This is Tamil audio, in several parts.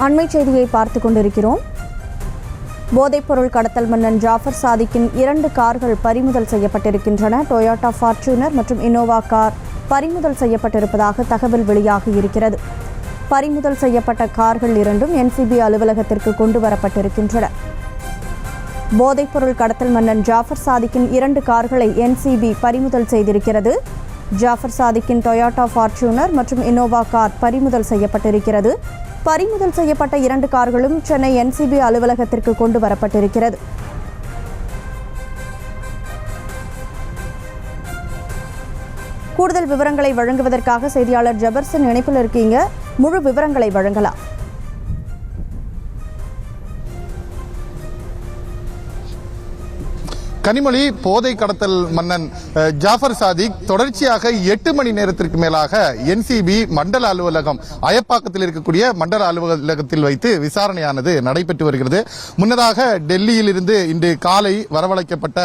அண்மை செய்தியை பார்த்துக் கொண்டிருக்கிறோம். போதைப்பொருள் கடத்தல் மன்னன் ஜாஃபர் சாதிக்கின் 2 கார்கள் பறிமுதல் செய்யப்பட்டிருக்கின்றன. டொயோட்டா ஃபார்ச்சூனர் மற்றும் இனோவா கார் பறிமுதல் செய்யப்பட்டிருப்பதாக தகவல் வெளியாகி இருக்கிறது. பறிமுதல் செய்யப்பட்ட கார்கள் இரண்டும் NCB அலுவலகத்திற்கு கொண்டு வரப்பட்டிருக்கின்றன. போதைப்பொருள் கடத்தல் மன்னன் ஜாஃபர் சாதிக்கின் 2 கார்களை NCB பறிமுதல் செய்திருக்கிறது. ஜாஃபர் சாதிக்கின் டொயோட்டா ஃபார்ச்சூனர் மற்றும் இனோவா கார் பறிமுதல் செய்யப்பட்டிருக்கிறது. பறிமுதல் செய்யப்பட்ட 2 கார்களும் சென்னை NCB அலுவலகத்திற்கு கொண்டு வரப்பட்டிருக்கிறது. கூடுதல் விவரங்களை வழங்குவதற்காக செய்தியாளர் ஜபர்சன் இணைப்பில் இருக்கீங்க. முழு விவரங்களை வழங்கலாம். கனிமொழி, போதை கடத்தல் மன்னன் ஜாஃபர் சாதிக் தொடர்ச்சியாக 8 மணி நேரத்திற்கு மேலாக NCB மண்டல அலுவலகம் அயப்பாக்கத்தில் இருக்கக்கூடிய மண்டல அலுவலகத்தில் வைத்து விசாரணையானது நடைபெற்று வருகிறது. முன்னதாக டெல்லியில் இருந்து இன்று காலை வரவழைக்கப்பட்ட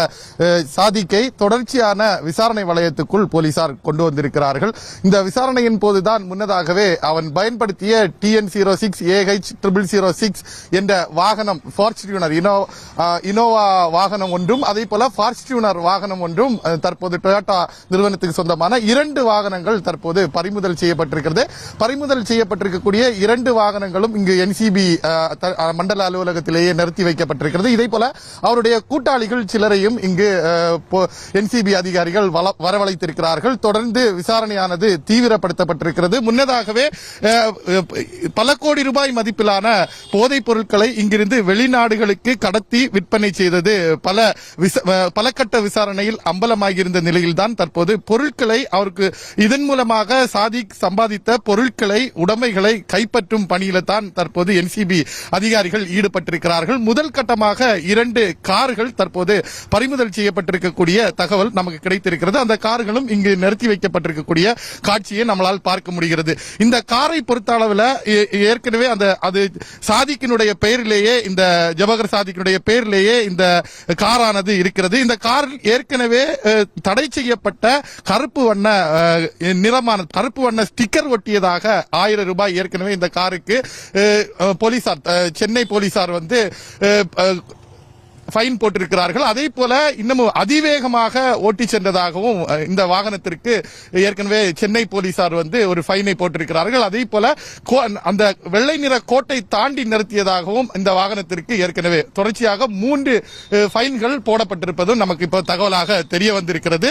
சாதிக்கை தொடர்ச்சியான விசாரணை வளையத்துக்குள் போலீசார் கொண்டு வந்திருக்கிறார்கள். இந்த விசாரணையின் போதுதான் முன்னதாகவே அவன் பயன்படுத்திய TN06 AH0006 என்ற வாகனம் ஃபார்ச்சுனர் இனோவா வாகனம் ஒன்றும் அதே போல ஃபார்ச்சுனர் வாகனம் ஒன்றும் தற்போது டொயோட்டா நிறுவனத்துக்கு சொந்தமான 2 வாகனங்கள் தற்போது பறிமுதல் செய்யப்பட்டிருக்கிறது. பறிமுதல் செய்யப்பட்டிருக்கக்கூடிய 2 வாகனங்களும் இங்கு NCB மண்டல அலுவலகத்திலேயே நிறுத்தி வைக்கப்பட்டிருக்கிறது. இதே போல அவருடைய கூட்டாளிகள் சிலரையும் இங்கு NCB அதிகாரிகள் வரவழைத்திருக்கிறார்கள். தொடர்ந்து விசாரணையானது தீவிரப்படுத்தப்பட்டிருக்கிறது. முன்னதாகவே பல கோடி ரூபாய் மதிப்பிலான போதைப் பொருட்களை இங்கிருந்து வெளிநாடுகளுக்கு கடத்தி விற்பனை செய்தது பல கட்ட விசாரணையில் அம்பலமாகியிருந்த நிலையில்தான் தற்போது பொருட்களை அவருக்கு இதன் மூலமாக சாதிக் சம்பாதித்த பொருட்களை உடைமைகளை கைப்பற்றும் பணியில தான் தற்போது NCB அதிகாரிகள் ஈடுபட்டிருக்கிறார்கள். முதல் கட்டமாக 2 கார்கள் தற்போது பறிமுதல் செய்யப்பட்டிருக்கக்கூடிய தகவல் நமக்கு கிடைத்திருக்கிறது. அந்த கார்களும் இங்கு நிறுத்தி வைக்கப்பட்டிருக்கக்கூடிய காட்சியை நம்மளால் பார்க்க முடிகிறது. இந்த காரை பொறுத்த அளவில் ஏற்கனவே அது சாதிக்கினுடைய பெயரிலேயே இந்த ஜவஹர் சாதிக்கினுடைய பெயரிலேயே இந்த காரானது இருக்கிறது. இந்த கார் ஏற்கனவே தடை செய்யப்பட்ட கருப்பு வண்ண ஸ்டிக்கர் ஒட்டியதாக 1000 ரூபாய் ஏற்கனவே இந்த காருக்கு போலீசார் சென்னை போலீசார் வந்து ஃபைன் போட்டிருக்கிறார்கள். அதே போல இன்னமும் அதிவேகமாக ஓட்டி சென்றதாகவும் இந்த வாகனத்திற்கு ஏற்கனவே சென்னை போலீசார் வந்து ஒரு ஃபைனை போட்டிருக்கிறார்கள். அதே போல அந்த வெள்ளை நிற கோட்டை தாண்டி நிறுத்தியதாகவும் இந்த வாகனத்திற்கு ஏற்கனவே தொடர்ச்சியாக 3 ஃபைன்கள் போடப்பட்டிருப்பதும் நமக்கு இப்போ தகவலாக தெரிய வந்திருக்கிறது.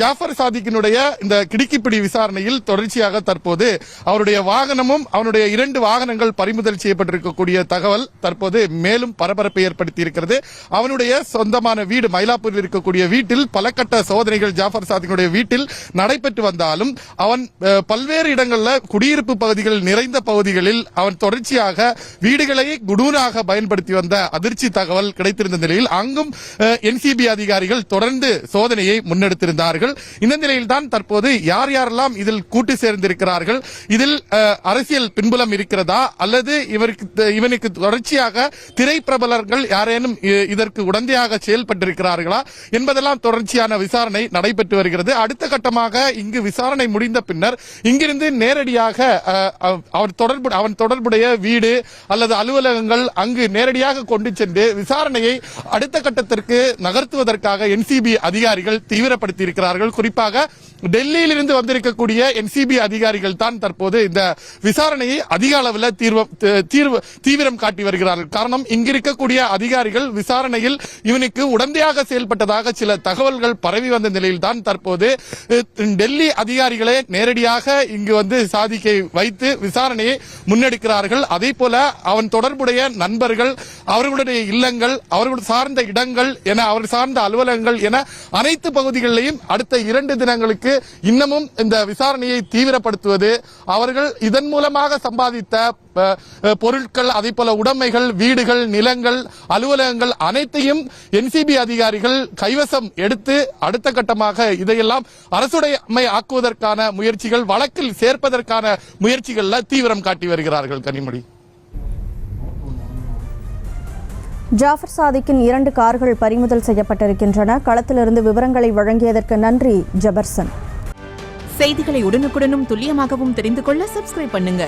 ஜாஃபர் சாதிக்கினுடைய இந்த கிடுக்கிப்பிடி விசாரணையில் தொடர்ச்சியாக தற்போது அவருடைய வாகனமும் அவனுடைய 2 வாகனங்கள் பறிமுதல் செய்யப்பட்டிருக்கக்கூடிய தகவல் தற்போது மேலும் பரபரப்பை ஏற்படுத்தி இருக்கிறது. அவனுடைய சொந்தமான வீடு மயிலாப்பூரில் இருக்கக்கூடிய வீட்டில் பல கட்ட சோதனைகள் ஜாஃபர் சாதிக்கினுடைய வீட்டில் நடைபெற்று வந்தாலும் அவன் பல்வேறு இடங்களில் குடியிருப்பு பகுதிகள் நிறைந்த பகுதிகளில் அவன் தொடர்ச்சியாக வீடுகளை குடூனாக பயன்படுத்தி வந்த அதிர்ச்சி தகவல் கிடைத்திருந்த நிலையில் அங்கும் NCB அதிகாரிகள் தொடர்ந்து சோதனையை முன்னெடுத்திருந்தார்கள். இந்த நிலையில் தான் தற்போது யார் யாரெல்லாம் இதில் கூட்டு சேர்ந்திருக்கிறார்கள், இதில் அரசியல் பின்புலம் இருக்கிறதா அல்லது இவனுக்கு தொடர்ச்சியாக திரைப்பிரபலர்கள் யாரேனும் இதற்கு உடந்தையாக செயல்பட்டிருக்கிறார்களா என்பதெல்லாம் தொடர்ச்சியான விசாரணை நடைபெற்று வருகிறது. அடுத்த கட்டமாக இங்கு விசாரணை முடிந்த பின்னர் இங்கிருந்து நேரடியாக அவன் தொடர்புடைய வீடு அல்லது அலுவலகங்கள் அங்கு நேரடியாக கொண்டு சென்று விசாரணையை அடுத்த கட்டத்திற்கு நகர்த்துவதற்காக NCB அதிகாரிகள் தீவிரப்படுத்தி இருக்கிறார்கள். குறிப்பாக டெல்லியில் இருந்து வந்திருக்கக்கூடிய NCB அதிகாரிகள் தான் தற்போது இந்த விசாரணையை அதிக அளவில் தீவிரம் காட்டி வருகிறார்கள். காரணம், இங்கிருக்கக்கூடிய அதிகாரிகள் விசாரணையில் இவனுக்கு உடந்தையாக செயல்பட்டதாக சில தகவல்கள் பரவி வந்த நிலையில் தான் தற்போது டெல்லி அதிகாரிகளே நேரடியாக இங்கு வந்து சாதிக்கை வைத்து விசாரணையை முன்னெடுக்கிறார்கள். அதே போல அவன் தொடர்புடைய நண்பர்கள், அவர்களுடைய இல்லங்கள், அவர்கள் சார்ந்த இடங்கள் என அவர் சார்ந்த அலுவலகங்கள் என அனைத்து பகுதிகளிலும் அடுத்த 2 தினங்களுக்கு இன்னமும் இந்த விசாரணையை தீவிரப்படுத்துவது, அவர்கள் இதன் மூலமாக சம்பாதித்த பொருட்கள், அதே போல உடைமைகள், வீடுகள், நிலங்கள், அலுவலகங்கள் அனைத்தையும் NCB அதிகாரிகள் கைவசம் எடுத்து அடுத்த கட்டமாக இதையெல்லாம் அரசுடைமை ஆக்குவதற்கான முயற்சிகள், வழக்கில் சேர்ப்பதற்கான முயற்சிகள்ல தீவிரம் காட்டி வருகிறார்கள். கனிமொழி, ஜாஃபர் சாதிக்கின் 2 கார்கள் பறிமுதல் செய்யப்பட்டிருக்கின்றன. களத்திலிருந்து விவரங்களை வழங்கியதற்கு நன்றி ஜபர்சன். செய்திகளை உடனுக்குடனும் துல்லியமாகவும் தெரிந்து கொள்ள சப்ஸ்கிரைப் பண்ணுங்க.